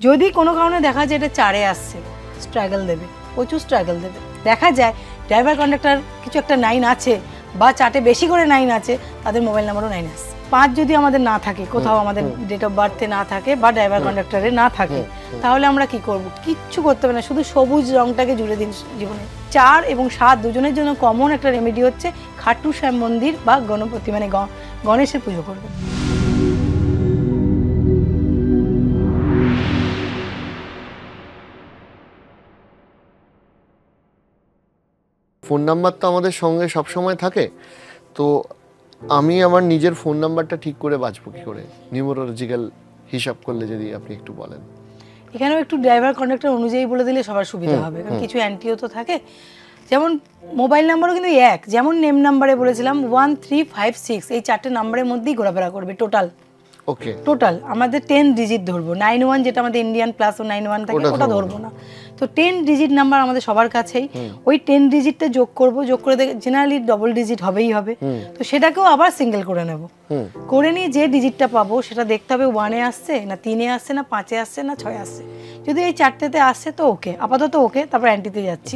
যদি কোনো কারণে দেখা যায় এটা 4-এ আসছে, স্ট্রাগল দেবে, প্রচুর স্ট্রাগল দেবে। দেখা যায় ড্রাইভার কন্ডাক্টর কিছু একটা 9 আছে বা 4টে বেশি করে 9 আছে, তাদের মোবাইল নাম্বারও 9 আসছে। 5 যদি আমাদের না থাকে, কোথাও আমাদের ডেট অফ বার্থে না থাকে বা ড্রাইভার কন্ডাক্টরে না থাকে, তাহলে আমরা কি করব? কিচ্ছু করতে হবে না, শুধু সবুজ রংটাকে জুড়ে দিন জীবনে। 4 এবং 7 দুজনের জন্য কমন একটা রেমেডি হচ্ছে খাটু শ্যাম মন্দির বা গণপতি মানে গণেশের পুজো করবেন। ফোন নাম্বার তো আমাদের সঙ্গে সব সময় থাকে, তো আমি আমার নিজের ফোন নাম্বারটা ঠিক করে বাঁচবো কি করে? নিউমেরোলজিক্যাল হিসাব করলে যদি আপনি একটু বলেন। এখানেও একটু ড্রাইভার কন্ডাক্টর অনুযায়ী বলে দিলে সবার সুবিধা হবে, কারণ কিছু অ্যান্টিও তো থাকে। যেমন মোবাইল নাম্বারও কিন্তু এক, যেমন নেম নাম্বারে বলেছিলাম 1 3 5 6 এই 4টে নাম্বারের মধ্যেই ঘোরাফেরা করবে টোটাল। ওকে, টোটাল আমাদের 10 ডিজিট ধরবো, 91 যেটা আমাদের ইন্ডিয়ান প্লাস ও 91 থাকে ওটা ধরবো না। তো 10 ডিজিট নাম্বার আমাদের সবার কাছেই, ওই 10 ডিজিটটা যোগ করব, যোগ করে জেনারেলি ডবল ডিজিট হবেই হবে, তো সেটাকেও আবার সিঙ্গেল করে নেব। করে নিয়ে যে ডিজিটটা পাবো সেটা দেখতে হবে 1-এ আসছে না 3-এ আসছে না 5-এ আসছে না 6-এ আসছে। যদি এই 4টেতে আসছে তো ওকে, আপাতত ওকে, তারপর অ্যান্টিতে যাচ্ছি।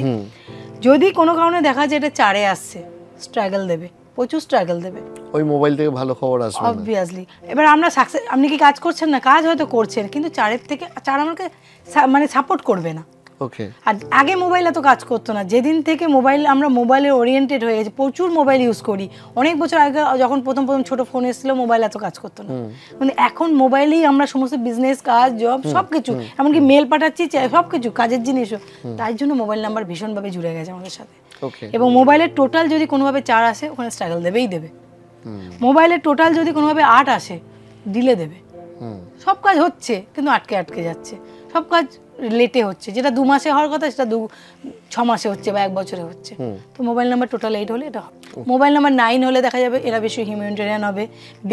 যদি কোনো কারণে দেখা যায় এটা 4-এ আসছে, স্ট্রাগল দেবে, প্রচুর স্ট্রাগল দেবে। ওই মোবাইল থেকে ভালো খবর আসবে না অবভিয়াসলি। এবার আমরা সাকসেস, আপনি কি কাজ করছেন না, কাজ হয়তো করছেন, কিন্তু 4-এর থেকে 4 আমাকে মানে সাপোর্ট করবে না। ওকে। আর আগে মোবাইল এত কাজ করতো না, যেদিন থেকে মোবাইল আমরা মোবাইলে ওরিয়েন্টেড হয়ে গেছি, প্রচুর মোবাইল ইউজ করি। অনেক বছর আগে যখন প্রথম ছোট ফোন এসেছিল, মোবাইল এত কাজ করতো না, কিন্তু এখন মোবাইলেই আমরা সমস্ত বিজনেস, কাজ, জব সবকিছু, এমনকি মেল পাঠাচ্ছি, সবকিছু কাজের জিনিসও। তাই জন্য মোবাইল নাম্বার ভীষণভাবে জুড়ে গেছে আমাদের সাথে। এবং মোবাইলের টোটাল যদি কোনোভাবে 4 আসে, ওখানে স্ট্রাগল দেবেই দেবে। মোবাইলের টোটাল যদি কোনোভাবে 8 আসে, ডিলে দেবে। সব কাজ হচ্ছে কিন্তু আটকে যাচ্ছে, সব কাজ লেটে হচ্ছে, যেটা 2 মাসে হওয়ার কথা সেটা 6 মাসে হচ্ছে বা 1 বছরে হচ্ছে। তো মোবাইল নাম্বার টোটাল 8 হলে এটা হবে। মোবাইল নাম্বার 9 হলে দেখা যাবে এরা বেশি হিউম্যানিটেরিয়ান হবে,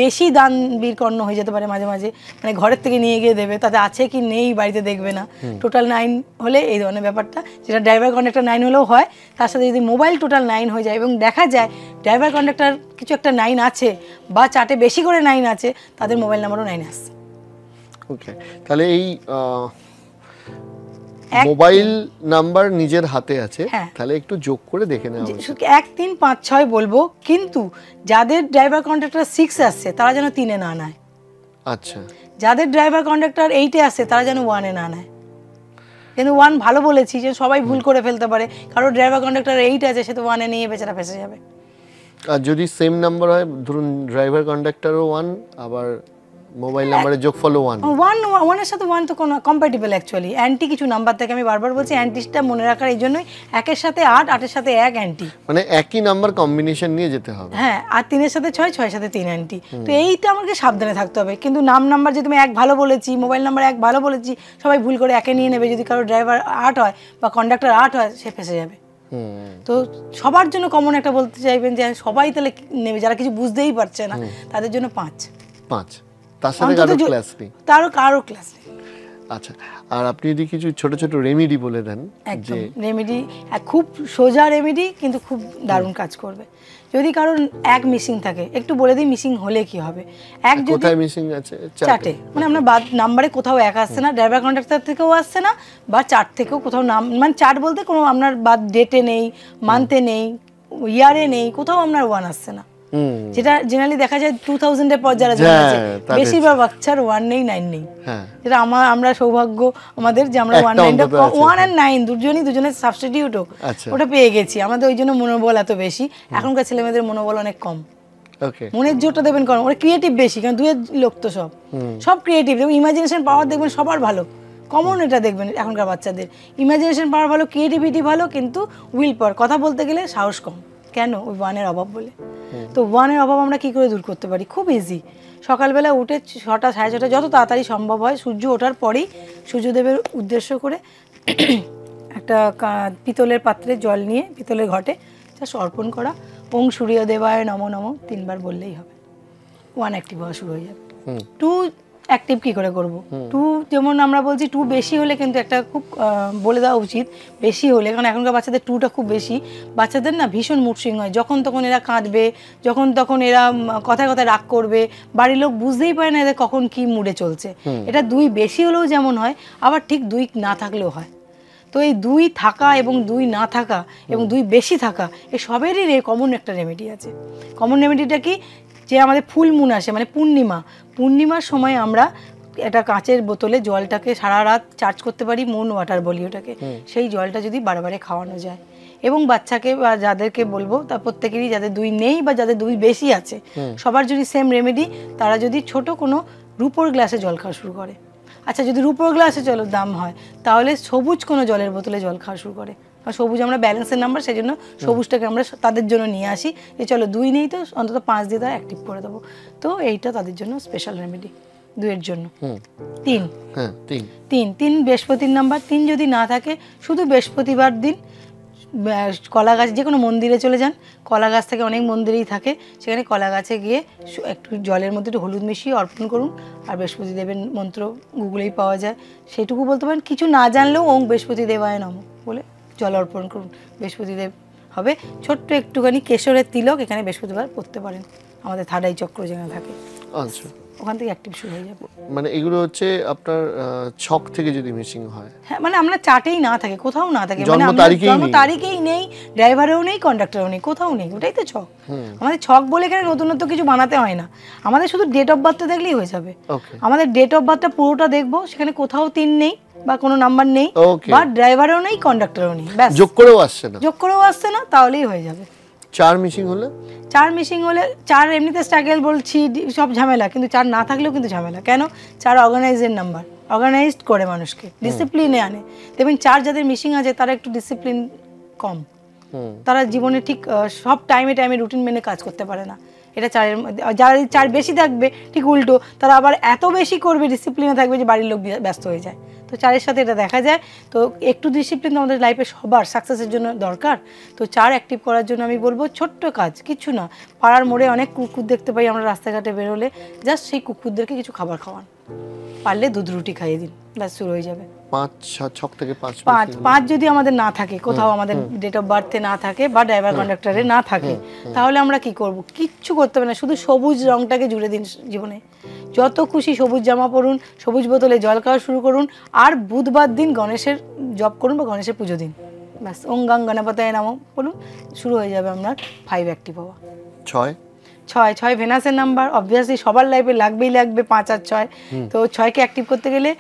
বেশি দান বীরকর্ণ হয়ে যেতে পারে মাঝে মাঝে, মানে ঘরের থেকে নিয়ে গিয়ে দেবে, তাতে আছে কি নেই বাড়িতে দেখবে না। টোটাল 9 হলে এই ধরনের ব্যাপারটা, যেটা ড্রাইভার কন্ডাক্টর 9 হলেও হয়, তার সাথে যদি মোবাইল টোটাল 9 হয়ে যায় এবং দেখা যায় ড্রাইভার কন্ডাক্টর কিছু একটা 9 আছে বা 4টে বেশি করে 9 আছে, তাদের মোবাইল নাম্বারও 9 আসছে। ওকে, তাহলে এই মোবাইল নাম্বার নিজের হাতে আছে, তাহলে একটু যোগ করে দেখে নেওয়া উচিত। 1 3 5 6 বলবো, কিন্তু যাদের ড্রাইভার কন্ডাক্টর 6 আসছে তারা যেন 3-এ না নেয়। আচ্ছা, যাদের ড্রাইভার কন্ডাক্টর 8-এ আসছে তারা যেন 1-এ না নেয়। কিন্তু 1 ভালো বলেছি, যে সবাই ভুল করে ফেলতে পারে, কারো ড্রাইভার কন্ডাক্টর 8 আছে, সে তো 1-এ নিয়ে বেচারা ফেসে যাবে। আর যদি সেম নাম্বার হয়, ধরুন ড্রাইভার কন্ডাক্টরও 1, আবার মোবাইল নাম্বারের যোগফলও 1, 1 এর সাথে 1 তো কোনো কম্প্যাটিবল অ্যাকচুয়ালি। অ্যান্টি কিছু নাম্বার থেকে আমি বারবার বলছি, অ্যান্টিটা মনে রাখার এই জন্যই 1-এর সাথে 8, 8-এর সাথে 1 অ্যান্টি, মানে একই নাম্বার কম্বিনেশন নিয়ে যেতে হবে। হ্যাঁ, আর 3-এর সাথে 6, 6-এর সাথে 3 অ্যান্টি। তো এইটা আমাকে সাবধানে থাকতে হবে। কিন্তু নাম্বার যদি আমি 1 ভালো বলেছি, মোবাইল নাম্বার 1 ভালো বলেছি, সবাই ভুল করে 1-এ নিয়ে নেবে। যদি কারো ড্রাইভার 8 হয় বা কন্ডাক্টর 8 হয়, সে ফেসে যাবে। তো সবার জন্য কমন একটা বলতে চাইবেন যে সবাই তাহলে নেবে, যারা কিছু বুঝতেই পারছে না তাদের জন্য 5, তার সাথে কারো ক্লাস নেই, কারো ক্লাস নেই। আচ্ছা, আর আপনি যদি কিছু ছোট ছোট রেমেডি বলে দেন। যে রেমেডি খুব সোজা রেমেডি, কিন্তু খুব দারুণ কাজ করবে। যদি কারণ 1 মিসিং থাকে, একটু বলে দিই মিসিং হলে কি হবে। 1 যদি কোথায় মিসিং আছে? 4টে, মানে আমরা নাম্বারে কোথাও 1 আসছে না, ড্রাইভার কন্ডাক্টর থেকেও আসছে না, বা 4 থেকেও কোথাও নাম, মানে 4 বলতে কোনো আপনার বাদ ডেটে নেই, মান্থে নেই, ইয়ারে নেই, কোথাও আপনার 1 আসছে না। যেটা জেনারেলি দেখা যায় 2000 এর পর যারা জন্মেছে, বেশিরভাগ বাচ্চার 1 নেই, 9 নেই। যেটা আমরা সৌভাগ্য আমাদের যে আমরা 1 আর 9 দুজনের সাবস্টিটিউটও ওটা পেয়ে গেছি। আমাদের ওই জন্য মনোবল এত বেশি। এখনকার ছেলেমেয়েদের মনোবল অনেক কম, মনের জোরটা দেবেন কম, ওরা ক্রিয়েটিভ বেশি, কারণ 2-এর লোক তো সব ক্রিয়েটিভ, ইমাজিনেশন পাওয়ার দেখবেন সবার ভালো, কমন এটা দেখবেন এখনকার বাচ্চাদের ইমাজিনেশন পাওয়ার ভালো, ক্রিয়েটিভিটি ভালো, কিন্তু উইল পাওয়ার, কথা বলতে গেলে সাহস কম। কেন? ওই 1-এর অভাব বলে। তো 1-এর অভাব আমরা কি করে দূর করতে পারি? খুব ইজি। সকালবেলা উঠে 6টা 6:30 যত তাড়াতাড়ি সম্ভব হয়, সূর্য ওঠার পরেই সূর্যদেবের উদ্দেশ্য করে একটা পিতলের পাত্রে জল নিয়ে পিতলের ঘটে জাস্ট অর্পণ করা, ওং সূর্যদেবায় নমো নমো 3 বার বললেই হবে। 1 অ্যাক্টিভ হওয়া শুরু হয়ে যাবে। 2 অ্যাক্টিভ কি করে করব। 2 যেমন আমরা বলছি 2 বেশি হলে কিন্তু একটা খুব বলে দেওয়া উচিত, বেশি হলে, কারণ এখনকার বাচ্চাদের 2টা খুব বেশি, বাচ্চাদের না ভীষণ মুড সুইং হয়, যখন তখন এরা কাঁদবে, যখন তখন এরা কথায় কথায় রাগ করবে, বাড়ির লোক বুঝতেই পারে না এদের কখন কি মুডে চলছে। এটা 2 বেশি হলেও যেমন হয়, আবার ঠিক 2 না থাকলেও হয়। তো এই 2 থাকা এবং 2 না থাকা এবং 2 বেশি থাকা, এই সবেরই কমন একটা রেমেডি আছে। কমন রেমেডিটা কি, যে আমাদের ফুল মুন আসে মানে পূর্ণিমার সময় আমরা একটা কাঁচের বোতলে জলটাকে সারা রাত চার্জ করতে পারি, মুন ওয়াটার বলি ওটাকে, সেই জলটা যদি বারে খাওয়ানো যায়, এবং বাচ্চাকে বা যাদেরকে বলবো তার প্রত্যেকেরই, যাদের 2 নেই বা যাদের 2 বেশি আছে, সবার যদি সেম রেমেডি, তারা যদি ছোট কোনো রুপোর গ্লাসে জল খাওয়া শুরু করে, আচ্ছা যদি রুপোর গ্লাসে জলের দাম হয়, তাহলে সবুজ কোনো জলের বোতলে জল খাওয়া শুরু করে। আর সবুজ আমরা ব্যালেন্সের নাম্বার, সেই জন্য সবুজটাকে আমরা তাদের জন্য নিয়ে আসি, যে চলো 2 নেই তো অন্তত 5 দিয়ে তারা অ্যাক্টিভ করে দেবো। তো এইটা তাদের জন্য স্পেশাল রেমেডি 2 এর জন্য। 3 3 বৃহস্পতির নাম্বার। 3 যদি না থাকে, শুধু বৃহস্পতিবার দিন কলা গাছ, যে কোনো মন্দিরে চলে যান, কলা গাছ থেকে অনেক মন্দিরেই থাকে, সেখানে কলা গাছে গিয়ে একটু জলের মধ্যে একটু হলুদ মিশিয়ে অর্পণ করুন, আর বৃহস্পতি দেবের মন্ত্র গুগলেই পাওয়া যায়, সেটুকু বলতে পারেন। কিছু না জানলেও ওং বৃহস্পতি দেবায় নমঃ বলে জল অর্পণ করুন, বৃহস্পতি দেব হবে। ছোট্ট একটুখানি কেশরের তিলক এখানে বৃহস্পতিবার করতে পারেন, আমাদের থার্ড আই চক্র যেখানে থাকে, আচ্ছা ওখান থেকে অ্যাক্টিভ শুরু হয়ে যাবে। মানে এগুলো হচ্ছে আপনার ছক থেকে যদি মিসিং হয়, হ্যাঁ মানে আমরা চার্টেই না থাকে, কোথাও না থাকে, মানে জন্ম তারিখেই নেই, ড্রাইভারেও নেই, কন্ডাক্টরেও নেই, কোথাও নেই, ওটাই তো ছক। আমাদের ছক বলে এখানে নতুনত্ব কিছু বানাতে হয় না, আমাদের শুধু ডেট অফ বার্থটা দেখলেই হয়ে যাবে। আমাদের ডেট অফ বার্থটা পুরোটা দেখবো, সেখানে কোথাও 3 নেই বা কোনো নাম্বার নেই, বা ড্রাইভারও নেই, কন্ডাক্টরও নেই, ব্যাস যোগ করেও আসছে না, তাহলেই হয়ে যাবে। 4 মিসিং হলে 4 এমনিতে স্ট্রাগল বলছি সব ঝামেলা, কিন্তু 4 না থাকলেও কিন্তু ঝামেলা। কেন? 4 অর্গানাইজের নাম্বার, অর্গানাইজড করে মানুষকে, ডিসিপ্লিনে আনে। দেখবেন 4 যাদের মিসিং আছে তারা একটু ডিসিপ্লিন কম, তারা জীবনে ঠিক সব টাইমে রুটিন মেনে কাজ করতে পারে না। এটা 4-এর মধ্যে। যারা 4 বেশি থাকবে ঠিক উল্টো, তারা আবার এত বেশি করবে, ডিসিপ্লিনে থাকবে যে বাড়ির লোক ব্যস্ত হয়ে যায়। তো 4-এর সাথে এটা দেখা যায়। তো একটু ডিসিপ্লিন আমাদের লাইফে সবার সাকসেসের জন্য দরকার। তো 4 অ্যাক্টিভ করার জন্য আমি বলবো ছোট্ট কাজ, কিছু না, পাড়ার মোড়ে অনেক কুকুর দেখতে পাই আমরা রাস্তাঘাটে বেরোলে, জাস্ট সেই কুকুরদেরকে কিছু খাবার খাওয়ান, পারলে দুধ রুটি খাইয়ে দিন, ব্যাস শুরু হয়ে যাবে। 5 থেকে 5 যদি আমাদের না থাকে, কোথাও আমাদের ডেট অফ বার্থে না থাকে বা ড্রাইভার কন্ডাক্টরে না থাকে, তাহলে আমরা কি করব? কিচ্ছু করতে হবে না, শুধু সবুজ রংটাকে জুড়ে দিন জীবনে। যত খুশি সবুজ জামা পরুন, সবুজ বোতলে জল খাওয়া শুরু করুন, আর বুধবার দিন গণেশের জপ করুন বা গণেশের পুজো দিন, ব্যাস ওং গাং গণপতায় নমঃ বলুন, শুরু হয়ে যাবে আপনার 5 অ্যাক্টিভ হওয়া। 6 ভেনাসের নাম্বার, অবভিয়াসলি সবার লাইফে লাগবে 5 আর 6। তো 6কে অ্যাক্টিভ করতে গেলে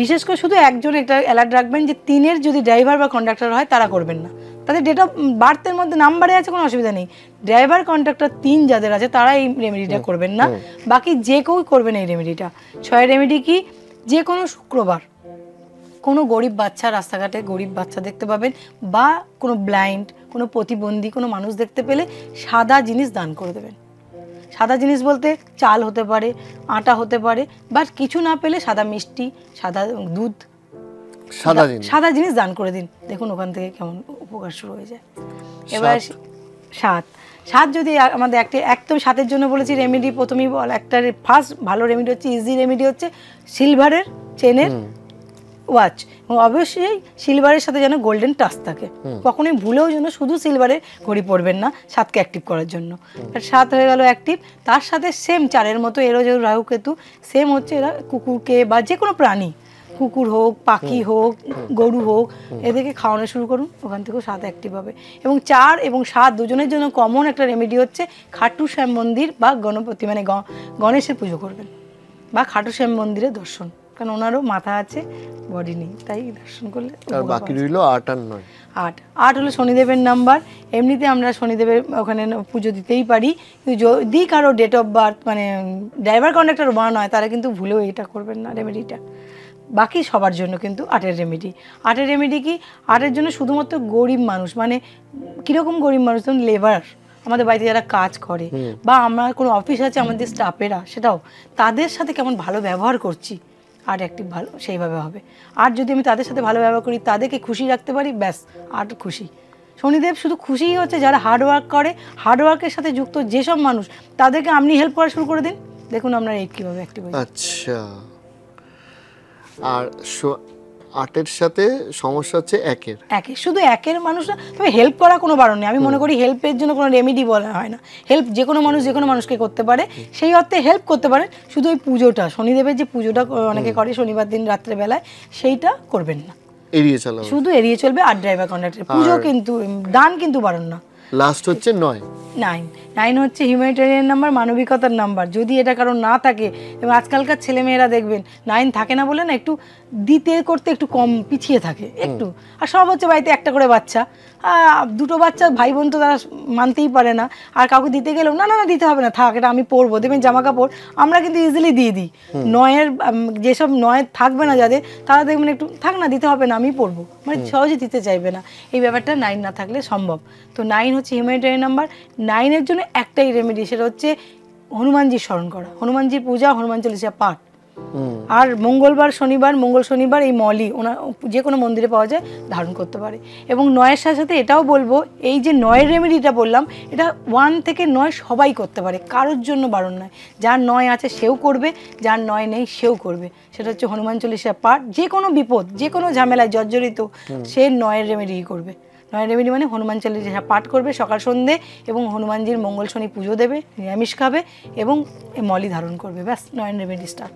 বিশেষ করে শুধু একজন একটা অ্যালার্ট রাখবেন যে 3-এর যদি ড্রাইভার বা কন্ডাক্টর হয় তারা করবেন না, তাদের ডেট অফ বার্থের মধ্যে নাম্বারে আছে, কোনো অসুবিধা নেই। ড্রাইভার কন্ডাক্টর 3 যাদের আছে তারা এই রেমেডিটা করবেন না, বাকি যে কেউ করবেন এই রেমেডিটা। 6 রেমেডি কি? যে কোনো শুক্রবার কোনো গরিব বাচ্চা, রাস্তাঘাটে গরিব বাচ্চা দেখতে পাবেন, বা কোনো ব্লাইন্ড, কোনো প্রতিবন্ধী কোনো মানুষ দেখতে পেলে সাদা জিনিস দান করে দেবেন। সাদা জিনিস বলতে চাল হতে পারে, আটা হতে পারে, বা কিছু না পেলে সাদা মিষ্টি, সাদা দুধ, সাদা জিনিস দান করে দিন, দেখুন ওখান থেকে কেমন উপকার শুরু হয়ে যায়। এবার 7 যদি আমাদের একদম 7-এর জন্য বলেছি রেমেডি, প্রথমেই বল একটা ফার্স্ট ভালো রেমেডি হচ্ছে, ইজি রেমেডি হচ্ছে সিলভারের চেনের ওয়াচ, এবং অবশ্যই সিলভারের সাথে যেন গোল্ডেন টাচ থাকে, কখনোই ভুলেও যেন শুধু সিলভারের ঘড়ি পরবেন না 7কে অ্যাক্টিভ করার জন্য। 7 হয়ে গেল অ্যাক্টিভ। তার সাথে সেম 4-এর মতো এরও যে রাহু কেতু, সেম হচ্ছে এরা কুকুরকে বা যে কোনো প্রাণী, কুকুর হোক, পাখি হোক, গরু হোক, এদেরকে খাওয়ানো শুরু করুন, ওখান থেকেও 7 অ্যাক্টিভ হবে। এবং 4 এবং 7 দুজনের জন্য কমন একটা রেমেডি হচ্ছে খাটু শ্যাম মন্দির বা গণপতি মানে গণেশের পুজো করবেন, বা খাটু শ্যাম মন্দিরে দর্শন, কারণ ওনারও মাথা আছে, বডি নেই, তাই দর্শন করলে। আর বাকি রইল 8 আর 9। 8 হলো শনিদেবের নাম্বার। এমনিতে আমরা শনিদেবের ওখানে পুজো দিতেই পারি, কিন্তু যদি কারো ডেট অফ বার্থ মানে ড্রাইভার কন্ডাক্টর 1 হয়, তারা কিন্তু ভুলেও এটা করবেন না রেমেডিটা। বাকি সবার জন্য কিন্তু 8-এর রেমেডি। 8-এর রেমেডি কি? 8-এর জন্য শুধুমাত্র গরিব মানুষ, মানে কীরকম গরিব মানুষ, যেমন লেবার, আমাদের বাড়িতে যারা কাজ করে, বা আমরা কোনো অফিস আছে আমাদের স্টাফেরা, সেটাও তাদের সাথে কেমন ভালো ব্যবহার করছি, 8 অ্যাক্টিভ ভালো সেইভাবে হবে। আর যদি আমি তাদের সাথে ভালো ব্যবহার করি, তাদেরকে খুশি রাখতে পারি, ব্যাস 8 খুশি। শনিদেব শুধু খুশি হচ্ছে যারা হার্ডওয়ার্ক করে, হার্ডওয়ার্কের সাথে যুক্ত যেসব মানুষ, তাদেরকে আপনি হেল্প করা শুরু করে দিন, দেখুন আপনার 8 কিভাবে অ্যাক্টিভ হয়ে যায়। আচ্ছা, আর 8-এর সাথে সমস্যা হচ্ছে 1-এর। শুধু 1-এর মানুষ না, তবে হেল্প করা কোনো বারণ নেই। আমি মনে করি হেল্পের জন্য কোনো রেমেডি বলা হয় না। হেল্প যে কোনো মানুষ যে কোনো মানুষকে করতে পারে, সেই অর্থে হেল্প করতে পারে। শুধু ওই পুজোটা, শনিদেবের যে পুজোটা অনেকে করে শনিবার দিন রাত্রেবেলায়, সেইটা করবেন না, এড়িয়ে চলা শুধু এড়িয়ে চলবে। আর ড্রাইভার কন্ডাক্টর পুজো কিন্তু, দান কিন্তু বারণ না। লাস্ট হচ্ছে 9। 9 হচ্ছে হিউম্যানিটেরিয়ান নাম্বার, মানবিকতার নাম্বার। যদি এটা কারণ না থাকে, এবং আজকালকার ছেলেমেয়েরা দেখবেন 9 থাকে না বলে না একটু দিতে করতে একটু কম পিছিয়ে থাকে একটু। আর সব হচ্ছে বাড়িতে একটা করে বাচ্চা, দুটো বাচ্চা, ভাই বোন তো তারা মানতেই পারে না। আর কাউকে দিতে গেলেও না না না দিতে হবে না, থাক এটা আমি পরবো, দেবেন জামা কাপড়, আমরা কিন্তু ইজিলি দিয়ে দিই। 9-এর যেসব 9 থাকবে না যাদের, তারা দেখবেন একটু থাক না দিতে হবে না আমি পরবো, মানে সহজে দিতে চাইবে না। এই ব্যাপারটা 9 না থাকলে সম্ভব। তো 9 হচ্ছে হিউম্যানিটেরিয়ান নাম্বার। 9-এর জন্য একটাই রেমেডি, সেটা হচ্ছে হনুমানজির স্মরণ করা, হনুমানজির পূজা, হনুমান চল্লিশা পাঠ। আর মঙ্গলবার শনিবার, মঙ্গল শনিবার এই মলি ওনার যে কোনো মন্দিরে পাওয়া যায়, ধারণ করতে পারে। এবং 9-এর সাথে সাথে এটাও বলবো, এই যে 9-এর রেমেডিটা বললাম, এটা 1 থেকে 9 সবাই করতে পারে, কারোর জন্য বারণ নয়। যার 9 আছে সেও করবে, যার 9 নেই সেও করবে। সেটা হচ্ছে হনুমান চল্লিশা পাঠ। যে কোনো বিপদ, যে কোনো ঝামেলায় জর্জরিত, সে 9-এর রেমেডি করবে। 9 রেমেডি মানে হনুমান চল্লিশা পাঠ করবে সকাল সন্ধ্যে, এবং হনুমানজির মঙ্গল শনি পুজো দেবে, নিরামিষ খাবে, এবং মলি ধারণ করবে। ব্যাস, 9 রেমেডি স্টার্ট।